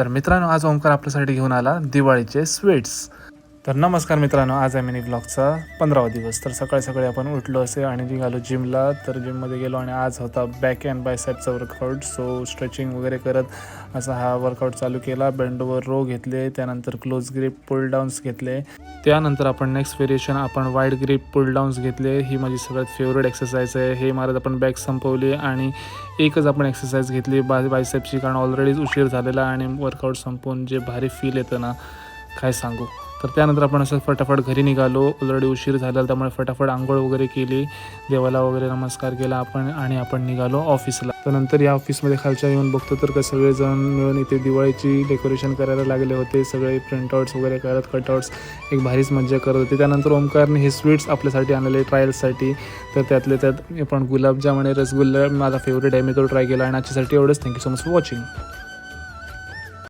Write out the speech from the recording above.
तर मित्रांनो, आज ओमकार आपल्यासाठी घेऊन आला दिवाळीचे स्वीट्स. तर नमस्कार मित्रांनो, आज आहे मिनी ब्लॉगचा 15वा दिवस. तर सकाळी सकाळी आपण उठलो असे आणि निघालो जिमला. तर जिममध्ये गेलो आणि आज होता बॅक अँड बायसेपचा वर्कआउट. सो स्ट्रेचिंग वगैरे करत असा हा वर्कआउट चालू केला. बेंडोवर रो घेतले, त्यानंतर क्लोज ग्रिप पुल डाऊन्स घेतले, त्यानंतर आपण नेक्स्ट व्हेरिएशन आपण वाईड ग्रिप पुल डाऊन्स घेतले. ही माझी सगळ्यात फेवरेट एक्सरसाइज आहे. हे मारत आपण बॅक संपवली आणि एकच आपण एक्सरसाइज घेतली बायसेपची, कारण ऑलरेडीच उशीर झालेला आणि वर्कआउट संपवून जे भारी फील येतं ना, काय सांगू. तर त्यानंतर आपण असं फटाफट घरी निघालो. ऑलरेडी उशीर झाला, त्यामुळे फटाफट आंघोळ वगैरे केली, देवाला वगैरे नमस्कार केला आपण निघालो ऑफिसला. तर नंतर या ऑफिसमध्ये खालच्या येऊन बघतो तर का सगळेजण मिळून इथे दिवाळीची डेकोरेशन करायला लागले होते. सगळे प्रिंटआउट्स वगैरे करत, कटआउट्स, एक भारीच मजा करत होते. त्यानंतर ओमकारने हे स्वीट्स आपल्यासाठी आणले ट्रायल्ससाठी. तर त्यातले त्यात आपण गुलाबजाम आणि रसगुल्ला माझा फेवरेट आहे, मी तो ट्राय केला. आणि आजच्यासाठी एवढंच. Thank you so much for watching.